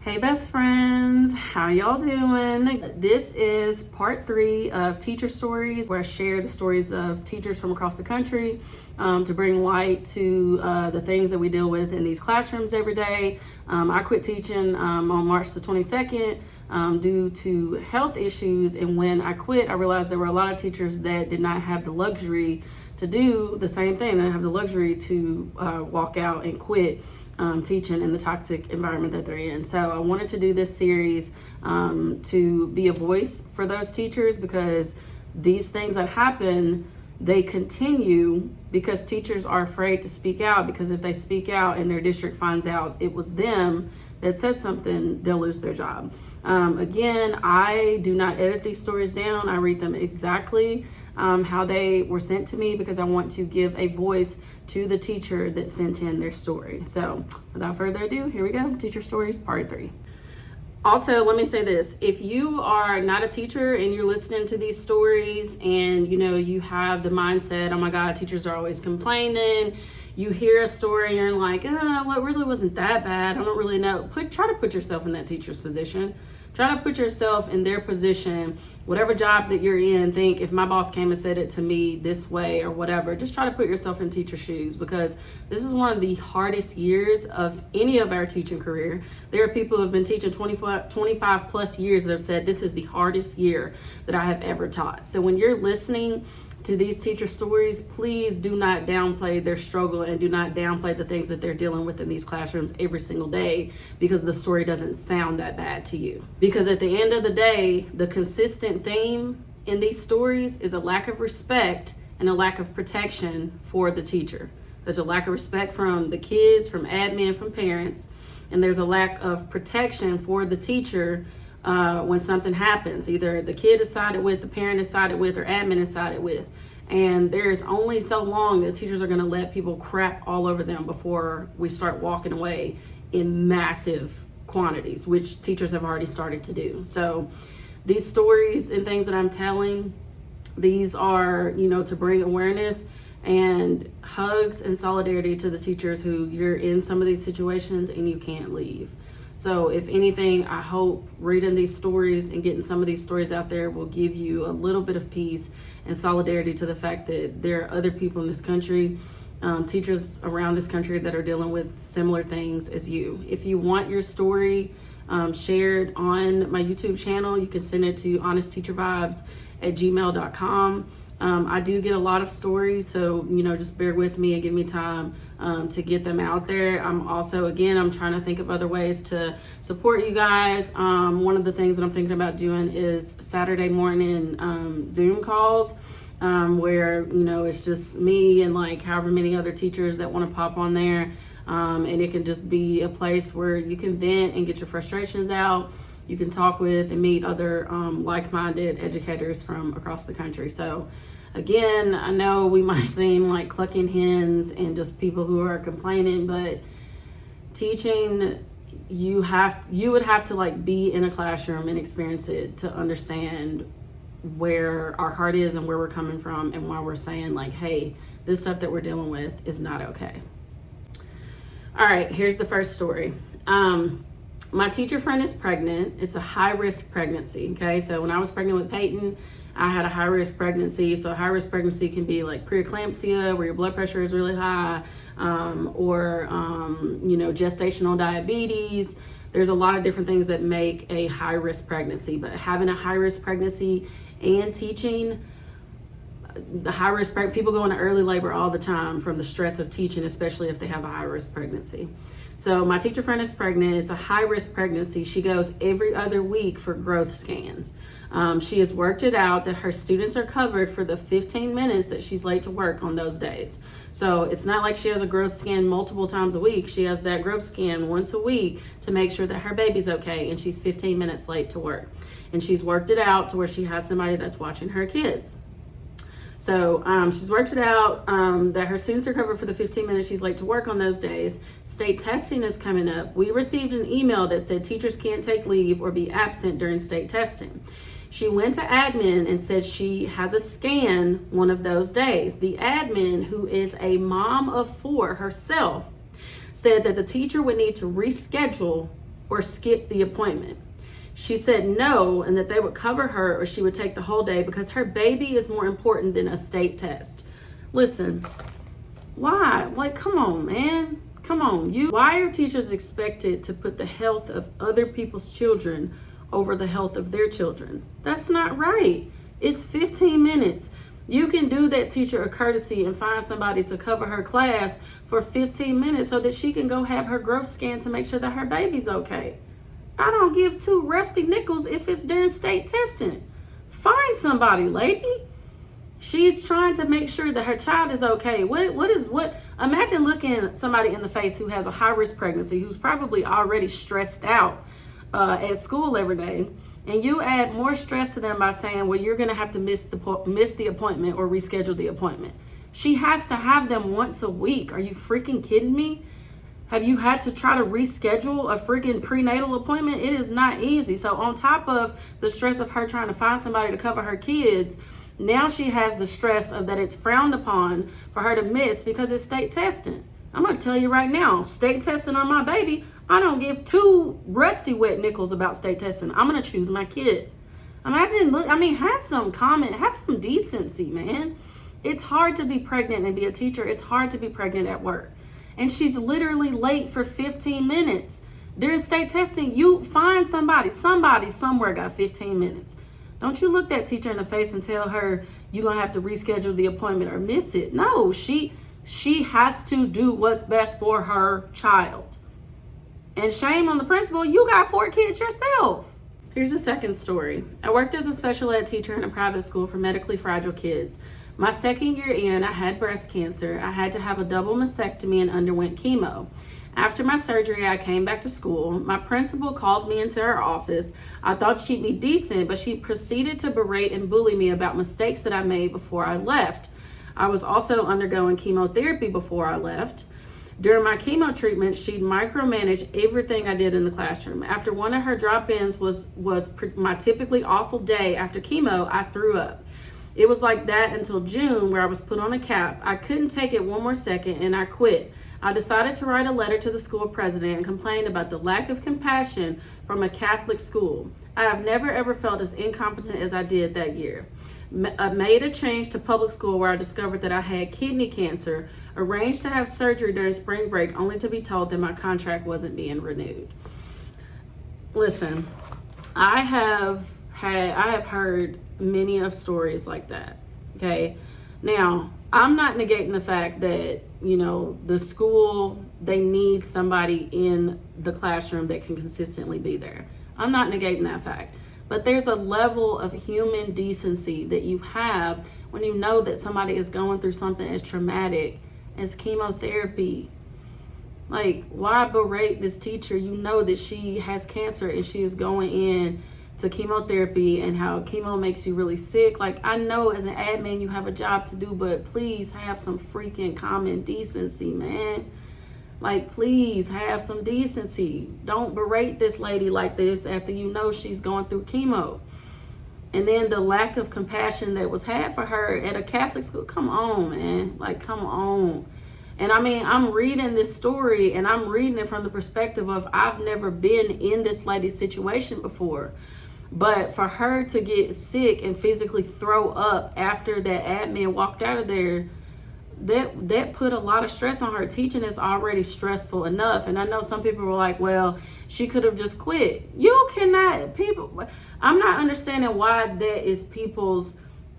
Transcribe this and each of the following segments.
Hey best friends, how y'all doing? This is part 3 of Teacher Stories, where I share the stories of teachers from across the country to bring light to the things that we deal with in these classrooms every day. I quit teaching on March the 22nd due to health issues, and when I quit, I realized there were a lot of teachers that did not have the luxury to do the same thing. They have the luxury to walk out and quit teaching in the toxic environment that they're in. So I wanted to do this series to be a voice for those teachers, because these things that happen, they continue because teachers are afraid to speak out, because if they speak out and their district finds out it was them that said something, they'll lose their job. Again, I do not edit these stories down. I read them exactly how they were sent to me, because I want to give a voice to the teacher that sent in their story. So without further ado, here we go. Teacher Stories Part 3. Also, let me say this. If you are not a teacher and you're listening to these stories and you have the mindset, oh my God, teachers are always complaining. You hear a story and you're like, well, it really wasn't that bad. I don't really know. Try to put yourself in that teacher's position. Try to put yourself in their position, whatever job that you're in. Think, if my boss came and said it to me this way or whatever, just try to put yourself in teacher shoes, because this is one of the hardest years of any of our teaching career. There are people who have been teaching 25 plus years that have said this is the hardest year that I have ever taught. So when you're listening to these teacher stories, please do not downplay their struggle and do not downplay the things that they're dealing with in these classrooms every single day, because the story doesn't sound that bad to you. Because at the end of the day, the consistent theme in these stories is a lack of respect and a lack of protection for the teacher. There's a lack of respect from the kids, from admin, from parents, and there's a lack of protection for the teacher when something happens. Either the kid is sided with, the parent is sided with, or admin is sided with. And there's only so long that teachers are going to let people crap all over them before we start walking away in massive quantities, which teachers have already started to do. So these stories and things that I'm telling, these are, to bring awareness and hugs and solidarity to the teachers who you're in some of these situations and you can't leave. So if anything, I hope reading these stories and getting some of these stories out there will give you a little bit of peace and solidarity to the fact that there are other people in this country, teachers around this country, that are dealing with similar things as you. If you want your story shared on my YouTube channel, you can send it to honestteachervibes@gmail.com. I do get a lot of stories, so just bear with me and give me time to get them out there. I'm also, I'm trying to think of other ways to support you guys. One of the things that I'm thinking about doing is Saturday morning Zoom calls, where it's just me and like however many other teachers that want to pop on there, and it can just be a place where you can vent and get your frustrations out. You can talk with and meet other like-minded educators from across the country. So again, I know we might seem like clucking hens and just people who are complaining, but teaching, you would have to like be in a classroom and experience it to understand where our heart is and where we're coming from, and why we're saying like, hey, this stuff that we're dealing with is not okay. All right, here's the first story. My teacher friend is pregnant. It's a high-risk pregnancy, okay? So when I was pregnant with Peyton, I had a high-risk pregnancy. So high-risk pregnancy can be like preeclampsia, where your blood pressure is really high, or gestational diabetes. There's a lot of different things that make a high-risk pregnancy, but having a high-risk pregnancy and teaching, the high-risk people go into early labor all the time from the stress of teaching, especially if they have a high-risk pregnancy. So my teacher friend is pregnant. It's a high-risk pregnancy. She goes every other week for growth scans. She has worked it out that her students are covered for the 15 minutes that she's late to work on those days. So it's not like she has a growth scan multiple times a week. She has that growth scan once a week to make sure that her baby's okay, and she's 15 minutes late to work. And she's worked it out to where she has somebody that's watching her kids. So she's worked it out that her students are covered for the 15 minutes she's late to work on those days. State testing is coming up. We received an email that said teachers can't take leave or be absent during state testing. She went to admin and said she has a scan one of those days. The admin, who is a mom of 4 herself, said that the teacher would need to reschedule or skip the appointment. She said no, and that they would cover her or she would take the whole day because her baby is more important than a state test. Listen, why? Like, come on, man. Come on. Why are teachers expected to put the health of other people's children over the health of their children? That's not right. It's 15 minutes. You can do that teacher a courtesy and find somebody to cover her class for 15 minutes so that she can go have her growth scan to make sure that her baby's okay. I don't give two rusty nickels if it's during state testing. Find somebody, lady. She's trying to make sure that her child is okay. Imagine looking somebody in the face who has a high-risk pregnancy, who's probably already stressed out at school every day, and you add more stress to them by saying, well, you're going to have to miss the appointment or reschedule the appointment. She has to have them once a week. Are you freaking kidding me? Have you had to try to reschedule a freaking prenatal appointment? It is not easy. So on top of the stress of her trying to find somebody to cover her kids, now she has the stress of that it's frowned upon for her to miss because it's state testing. I'm going to tell you right now, state testing on my baby, I don't give two rusty wet nickels about state testing. I'm going to choose my kid. Have some comment, have some decency, man. It's hard to be pregnant and be a teacher. It's hard to be pregnant at work. And she's literally late for 15 minutes. During state testing, you find somebody somewhere got 15 minutes. Don't you look that teacher in the face and tell her you're going to have to reschedule the appointment or miss it. No, she has to do what's best for her child. And shame on the principal, you got 4 kids yourself. Here's a second story. I worked as a special ed teacher in a private school for medically fragile kids. My second year in, I had breast cancer. I had to have a double mastectomy and underwent chemo. After my surgery, I came back to school. My principal called me into her office. I thought she'd be decent, but she proceeded to berate and bully me about mistakes that I made before I left. I was also undergoing chemotherapy before I left. During my chemo treatment, she'd micromanage everything I did in the classroom. After one of her drop-ins was my typically awful day after chemo, I threw up. It was like that until June, where I was put on a cap. I couldn't take it one more second and I quit. I decided to write a letter to the school president and complain about the lack of compassion from a Catholic school. I have never ever felt as incompetent as I did that year. I made a change to public school where I discovered that I had kidney cancer, arranged to have surgery during spring break, only to be told that my contract wasn't being renewed. Listen, I have heard many of stories like that. Okay. Now, I'm not negating the fact that, the school, they need somebody in the classroom that can consistently be there. I'm not negating that fact. But there's a level of human decency that you have when you know that somebody is going through something as traumatic as chemotherapy. Like, why berate this teacher? You know that she has cancer and she is going in to chemotherapy and how chemo makes you really sick. Like, I know as an admin you have a job to do, but please have some freaking common decency, man. Like, please have some decency. Don't berate this lady like this after you know she's going through chemo. And then the lack of compassion that was had for her at a Catholic school. Come on, man. Like, come on. And I'm reading this story and I'm reading it from the perspective of I've never been in this lady's situation before. But for her to get sick and physically throw up after that admin walked out of there, that put a lot of stress on her. Teaching is already stressful enough. And I know some people were like, well, she could have just quit. I'm not understanding why that is people's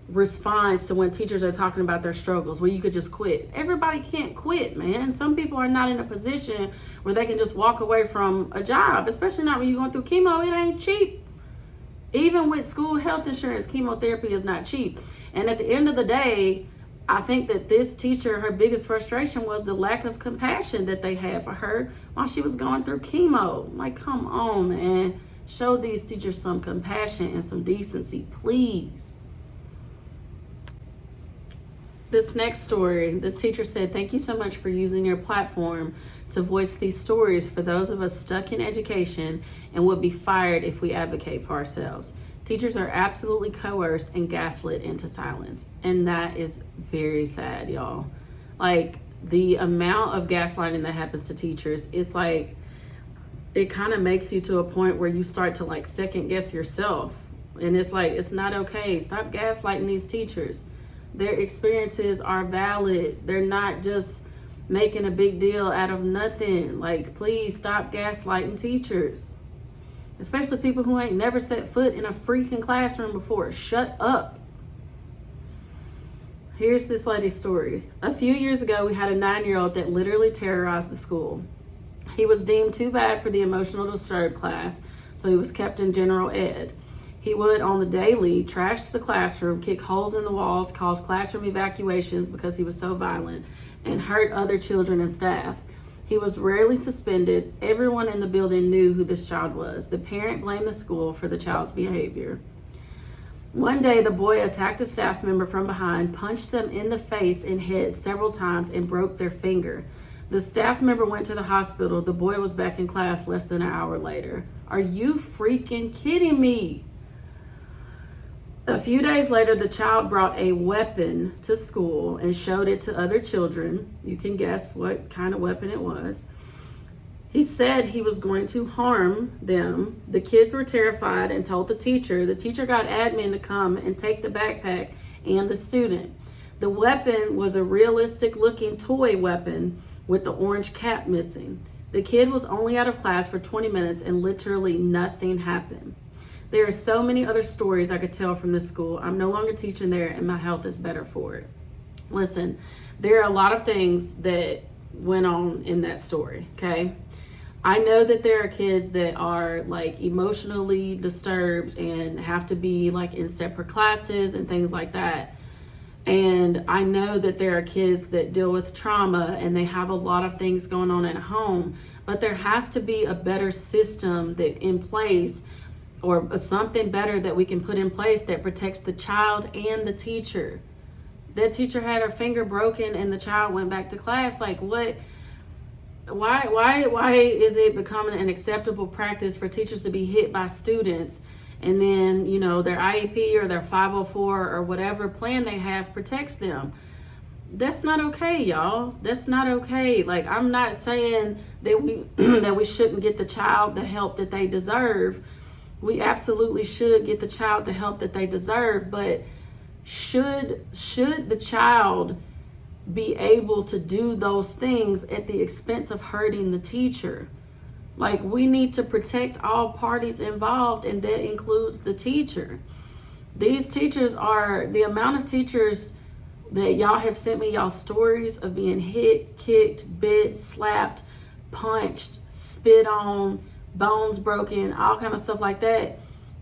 response to when teachers are talking about their struggles, where you could just quit. Everybody can't quit, man. Some people are not in a position where they can just walk away from a job, especially not when you're going through chemo. It ain't cheap. Even with school health insurance, chemotherapy is not cheap. And at the end of the day, I think that this teacher, her biggest frustration was the lack of compassion that they had for her while she was going through chemo. Like, come on, man. Show these teachers some compassion and some decency, please. This next story, this teacher said, "Thank you so much for using your platform to voice these stories for those of us stuck in education and would be fired if we advocate for ourselves. Teachers are absolutely coerced and gaslit into silence." And that is very sad, y'all. Like, the amount of gaslighting that happens to teachers, it's like, it kind of makes you to a point where you start to like second guess yourself. And it's like, it's not okay. Stop gaslighting these teachers. Their experiences are valid. They're not just making a big deal out of nothing. Like, please stop gaslighting teachers, especially people who ain't never set foot in a freaking classroom before. Shut up. Here's this lady's story. A few years ago, we had a 9-year-old that literally terrorized the school. He was deemed too bad for the emotional disturbed class, so he was kept in general ed. He would, on the daily, trash the classroom, kick holes in the walls, cause classroom evacuations because he was so violent, and hurt other children and staff. He was rarely suspended. Everyone in the building knew who this child was. The parent blamed the school for the child's behavior. One day, the boy attacked a staff member from behind, punched them in the face and head several times, and broke their finger. The staff member went to the hospital. The boy was back in class less than an hour later. Are you freaking kidding me? A few days later, the child brought a weapon to school and showed it to other children. You can guess what kind of weapon it was. He said he was going to harm them. The kids were terrified and told the teacher. The teacher got admin to come and take the backpack and the student. The weapon was a realistic looking toy weapon with the orange cap missing. The kid was only out of class for 20 minutes and literally nothing happened. There are so many other stories I could tell from this school. I'm no longer teaching there and my health is better for it. Listen, there are a lot of things that went on in that story, okay? I know that there are kids that are like emotionally disturbed and have to be like in separate classes and things like that. And I know that there are kids that deal with trauma and they have a lot of things going on at home, but there has to be a better system that in place, or something better that we can put in place that protects the child and the teacher. That teacher had her finger broken and the child went back to class. Like, what? Why is it becoming an acceptable practice for teachers to be hit by students, and then, you know, their IEP or their 504 or whatever plan they have protects them? That's not okay, y'all. That's not okay. Like, I'm not saying that we that we shouldn't get the child the help that they deserve. We absolutely should get the child the help that they deserve, but should the child be able to do those things at the expense of hurting the teacher? Like, we need to protect all parties involved, and that includes the teacher. These teachers are, the amount of teachers that y'all have sent me y'all stories of being hit, kicked, bit, slapped, punched, spit on, bones broken, all kind of stuff like that,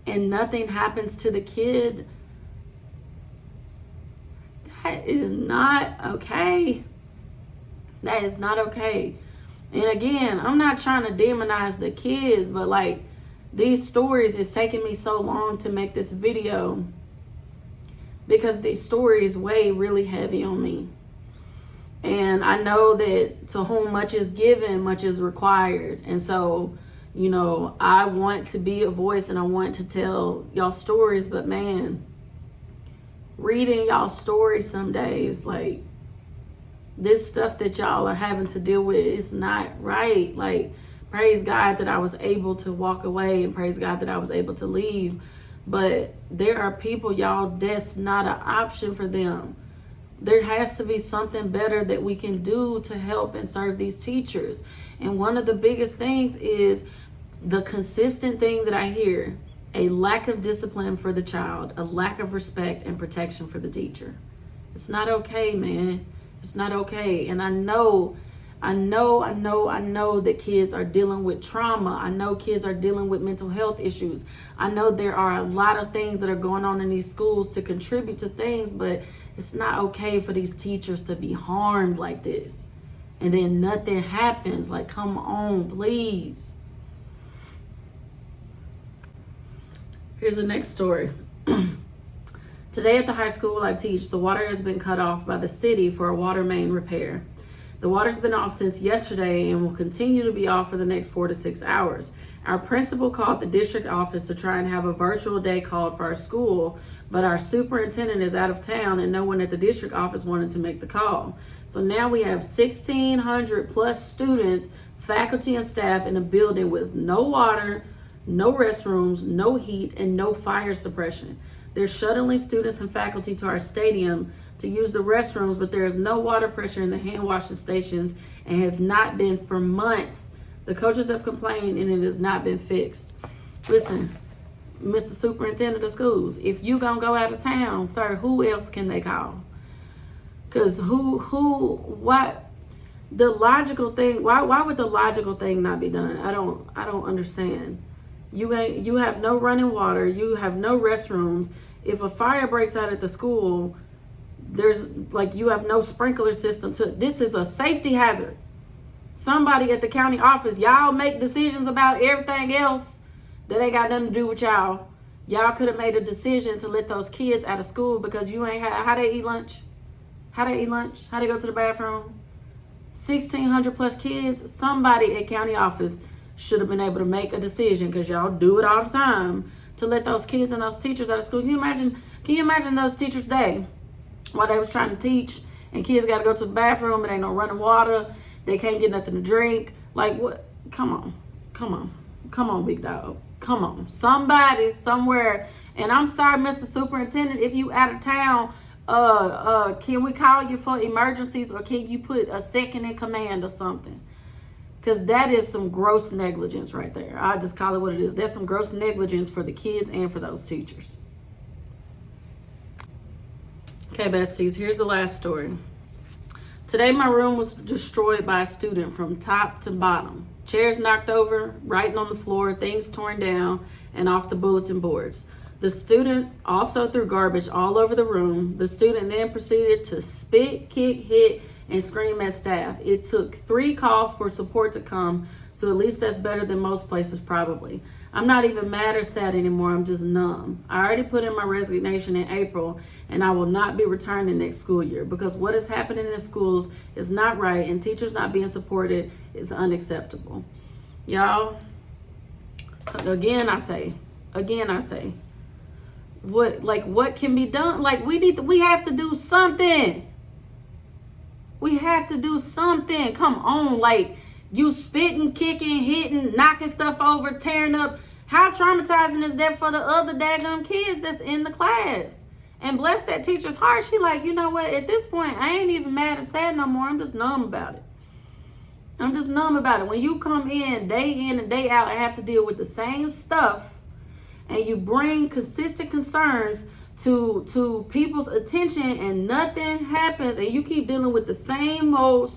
and nothing happens to the kid. That is not okay. That is not okay. And again, I'm not trying to demonize the kids, but like, these stories, it's taking me so long to make this video because these stories weigh really heavy on me. And I know that to whom much is given, much is required. And so, you know, I want to be a voice and I want to tell y'all stories, but man, reading y'all stories some days, like, this stuff that y'all are having to deal with is not right. Like, praise God that I was able to walk away, and praise God that I was able to leave. But there are people, y'all, that's not an option for them. There has to be something better that we can do to help and serve these teachers. And one of the biggest things is the consistent thing that I hear: a lack of discipline for the child, a lack of respect and protection for the teacher. It's not okay, man. It's not okay. And I know that kids are dealing with trauma. I know kids are dealing with mental health issues. I know there are a lot of things that are going on in these schools to contribute to things, but it's not okay for these teachers to be harmed like this. And then nothing happens. Like, come on, please. Here's the next story. Today at the high school I teach, the water has been cut off by the city for a water main repair. The water's been off since yesterday and will continue to be off for the next 4 to 6 hours. Our principal called the district office to try and have a virtual day called for our school, but our superintendent is out of town and no one at the district office wanted to make the call. So now we have 1,600 plus students, faculty, and staff in a building with no water, no restrooms, no heat, and no fire suppression. They're shuttling students and faculty to our stadium to use the restrooms, but there is no water pressure in the hand washing stations and has not been for months. The coaches have complained and it has not been fixed. Listen, Mr. Superintendent of Schools, if you gonna go out of town, sir, who else can they call? Because what the logical thing, why would the logical thing not be done? I don't understand. You have no running water, you have no restrooms. If a fire breaks out at the school, there's you have no sprinkler system this is a safety hazard. Somebody at the county office, y'all make decisions about everything else that ain't got nothing to do with y'all. Y'all could have made a decision to let those kids out of school because you ain't how they eat lunch? How they go to the bathroom? 1,600 plus kids. Somebody at county office should have been able to make a decision, because y'all do it all the time, to let those kids and those teachers out of school. Can you imagine those teachers' day while they was trying to teach and kids got to go to the bathroom and ain't no running water, they can't get nothing to drink? Like, what? Come on, big dog. Come on, somebody somewhere. And I'm sorry, Mr. Superintendent, if you out of town, can we call you for emergencies, or can you put a second in command or something? Because that is some gross negligence right there. I'll just call it what it is. That's some gross negligence for the kids and for those teachers. Okay, besties, here's the last story. Today, my room was destroyed by a student from top to bottom. Chairs knocked over, writing on the floor, things torn down, and off the bulletin boards. The student also threw garbage all over the room. The student then proceeded to spit, kick, hit, and scream at staff. It took 3 calls for support to come, so at least that's better than most places probably. I'm not even mad or sad anymore, I'm just numb. I already put in my resignation in April, and I will not be returning next school year, because what is happening in the schools is not right, and teachers not being supported is unacceptable. Y'all, again I say, what can be done? We have to do something. We have to do something. Come on, you spitting, kicking, hitting, knocking stuff over, tearing up. How traumatizing is that for the other daggum kids that's in the class? And bless that teacher's heart. She you know what? At this point, I ain't even mad or sad no more. I'm just numb about it. When you come in and day out and have to deal with the same stuff, and you bring consistent concerns to people's attention and nothing happens, and you keep dealing with the same old.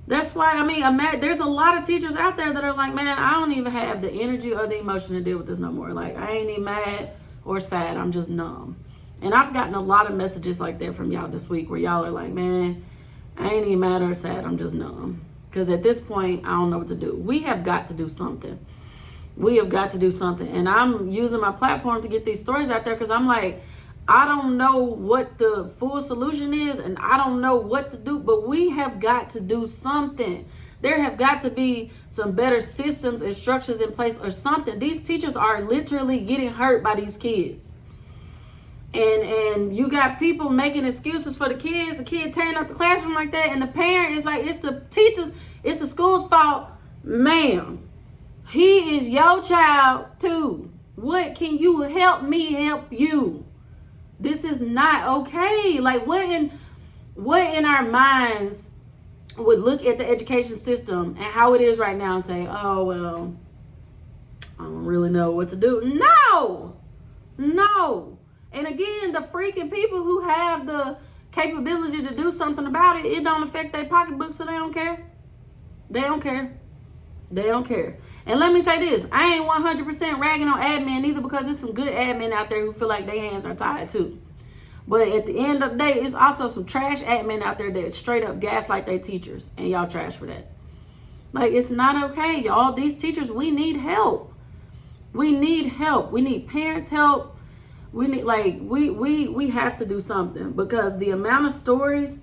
That's why, there's a lot of teachers out there that are like, man, I don't even have the energy or the emotion to deal with this no more. I ain't even mad or sad. I'm just numb. And I've gotten a lot of messages like that from y'all this week, where y'all are like, man, I ain't even mad or sad. I'm just numb. Because at this point, I don't know what to do. We have got to do something. And I'm using my platform to get these stories out there, because I'm like, I don't know what the full solution is, and I don't know what to do, but we have got to do something. There have got to be some better systems and structures in place or something. These teachers are literally getting hurt by these kids. And you got people making excuses for the kid tearing up the classroom like that, and the parent is like, it's the teachers, it's the school's fault. Ma'am, he is your child too. What can you help me help you? This is not okay. What in our minds would look at the education system and how it is right now and say, oh, well, I don't really know what to do. No. And again, the freaking people who have the capability to do something about it, it don't affect their pocketbook, so they don't care. They don't care. And let me say this, I ain't 100% ragging on admin either, because there's some good admin out there who feel like their hands are tied too. But at the end of the day, it's also some trash admin out there that straight up gaslight their teachers, and y'all trash for that. It's not okay, y'all. These teachers, we need help. We need parents' help. We need, we have to do something, because the amount of stories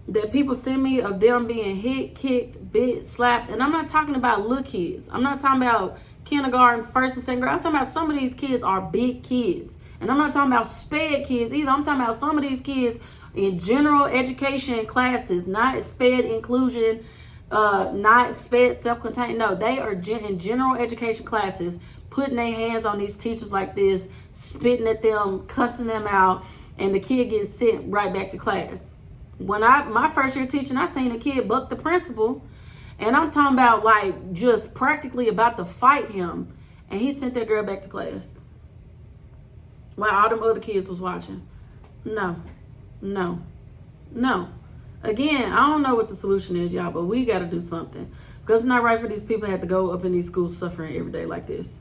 that people send me of them being hit, kicked, bit, slapped. And I'm not talking about little kids. I'm not talking about kindergarten, first and second grade. I'm talking about some of these kids are big kids. And I'm not talking about sped kids either. I'm talking about some of these kids in general education classes, not sped inclusion, not sped self-contained. No, they are in general education classes, putting their hands on these teachers like this, spitting at them, cussing them out, and the kid gets sent right back to class. When my first year teaching, I seen a kid buck the principal, and I'm talking about like just practically about to fight him, and he sent that girl back to class while all them other kids was watching. No. Again, I don't know what the solution is, y'all, but we got to do something, because it's not right for these people to have to go up in these schools suffering every day like this.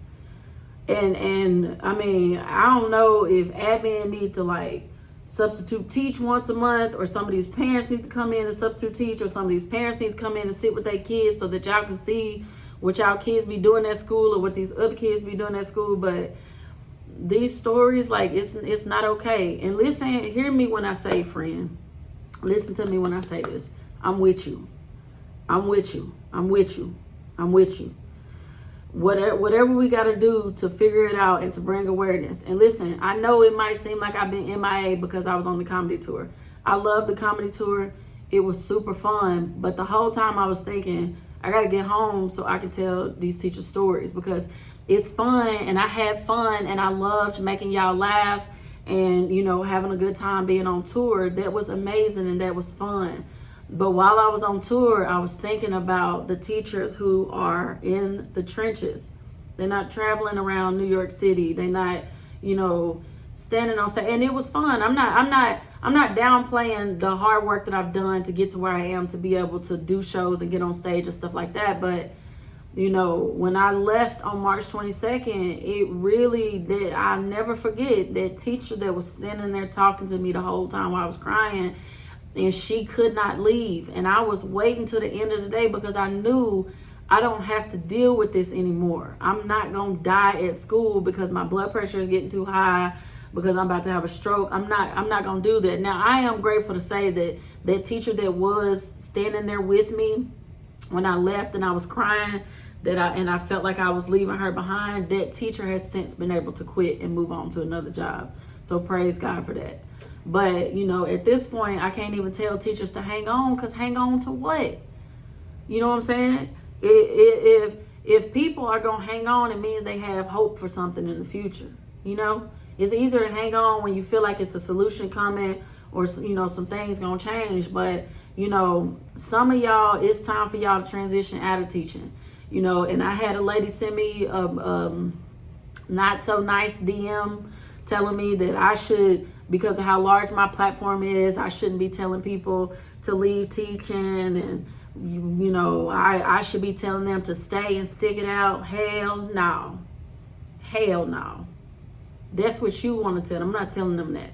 And I mean, I don't know if admin need to like substitute teach once a month, or some of these parents need to come in and substitute teach, or some of these parents need to come in and sit with their kids so that y'all can see what y'all kids be doing at school or what these other kids be doing at school. But these stories, like, it's not okay. And listen, hear me when I say, friend, listen to me when I say this. I'm with you. Whatever we got to do to figure it out and to bring awareness. And listen, I know it might seem like I've been MIA because I was on the comedy tour. I love the comedy tour. It was super fun. But the whole time I was thinking, I got to get home so I can tell these teachers stories, because it's fun and I had fun and I loved making y'all laugh and, you know, having a good time being on tour. That was amazing and that was fun. But while I was on tour, I was thinking about the teachers who are in the trenches. They're not traveling around New York City. They're not, you know, standing on stage. And it was fun. I'm not downplaying the hard work that I've done to get to where I am, to be able to do shows and get on stage and stuff like that. But, you know, when I left on March 22nd, it really did. I'll never forget that teacher that was standing there talking to me the whole time while I was crying. And she could not leave. And I was waiting till the end of the day because I knew I don't have to deal with this anymore. I'm not going to die at school because my blood pressure is getting too high, because I'm about to have a stroke. I'm not going to do that. Now, I am grateful to say that that teacher that was standing there with me when I left and I was crying, and I felt like I was leaving her behind, that teacher has since been able to quit and move on to another job. So praise God for that. But, you know, at this point, I can't even tell teachers to hang on, because hang on to what? You know what I'm saying? If people are going to hang on, it means they have hope for something in the future. You know, it's easier to hang on when you feel like it's a solution coming, or, you know, some things going to change. But, you know, some of y'all, it's time for y'all to transition out of teaching. You know, and I had a lady send me a not so nice DM telling me that I should, because of how large my platform is, I shouldn't be telling people to leave teaching, and, you know, I should be telling them to stay and stick it out. Hell no. That's what you want to tell them. I'm not telling them that.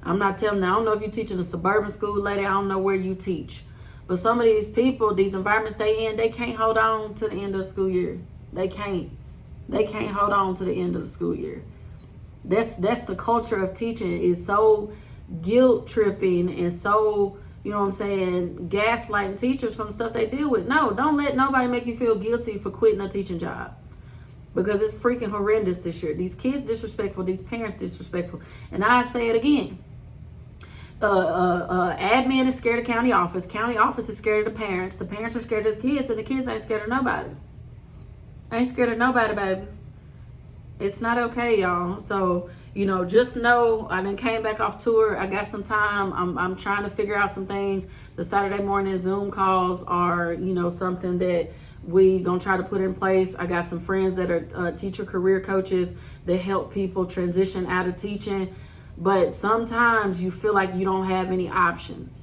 I'm not telling them. I don't know if you're teaching a suburban school, lady. I don't know where you teach. But some of these people, these environments they in, they can't hold on to the end of the school year. They can't hold on to the end of the school year. That's the culture of teaching, is so guilt tripping and so, you know what I'm saying, gaslighting teachers from stuff they deal with. No, don't let nobody make you feel guilty for quitting a teaching job, because it's freaking horrendous this year. These kids disrespectful, these parents disrespectful. And I say it again. Admin is scared of county office is scared of the parents are scared of the kids, and the kids ain't scared of nobody. Ain't scared of nobody, baby. It's not okay, y'all. So, you know, just know I done came back off tour. I got some time. I'm trying to figure out some things. The Saturday morning Zoom calls are, you know, something that we gonna try to put in place. I got some friends that are teacher career coaches that help people transition out of teaching. But sometimes you feel like you don't have any options.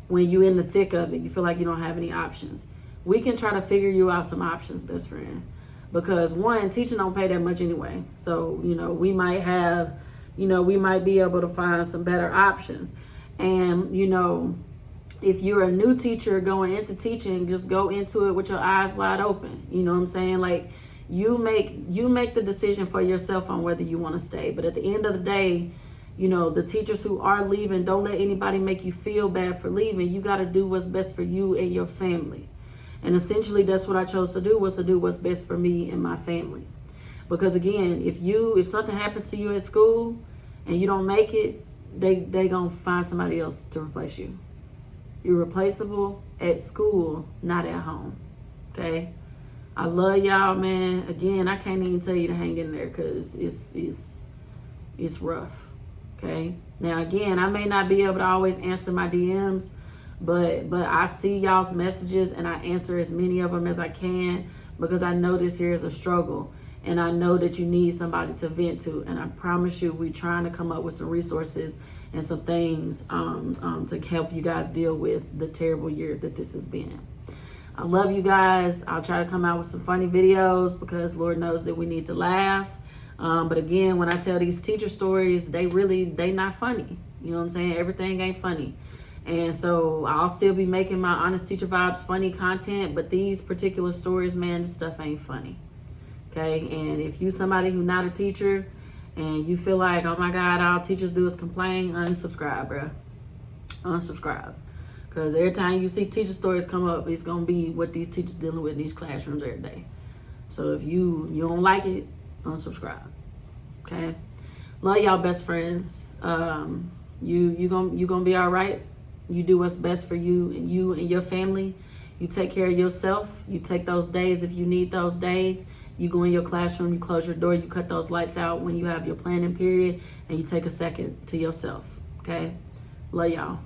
When you're in the thick of it, you feel like you don't have any options. We can try to figure you out some options, best friend. Because one, teaching don't pay that much anyway. So, you know, we might be able to find some better options. And, you know, if you're a new teacher going into teaching, just go into it with your eyes wide open. You know what I'm saying? Like, you make the decision for yourself on whether you want to stay. But at the end of the day, You know, the teachers who are leaving, don't let anybody make you feel bad for leaving. You got to do what's best for you and your family. And essentially, that's what I chose to do, was to do what's best for me and my family. Because again, if something happens to you at school and you don't make it, they gonna find somebody else to replace you. You're replaceable at school, not at home. Okay? I love y'all, man. Again, I can't even tell you to hang in there because it's rough. Okay? Now again, I may not be able to always answer my DMs, but I see y'all's messages and I answer as many of them as I can, because I know this here is a struggle. And I know that you need somebody to vent to. And I promise you, we're trying to come up with some resources and some things to help you guys deal with the terrible year that this has been. I love you guys. I'll try to come out with some funny videos, because Lord knows that we need to laugh. But again, when I tell these teacher stories, they not funny. You know what I'm saying? Everything ain't funny. And so I'll still be making my Honest Teacher Vibes funny content. But these particular stories, man, this stuff ain't funny. Okay, and if you somebody who's not a teacher and you feel like, oh my God, all teachers do is complain, unsubscribe, bro. Unsubscribe. Because every time you see teacher stories come up, it's going to be what these teachers dealing with in these classrooms every day. So if you don't like it, unsubscribe. Okay? Love y'all, best friends. You gonna be all right. You do what's best for you and your family. You take care of yourself. You take those days if you need those days. You go in your classroom, you close your door, you cut those lights out when you have your planning period, and you take a second to yourself. Okay? Love y'all.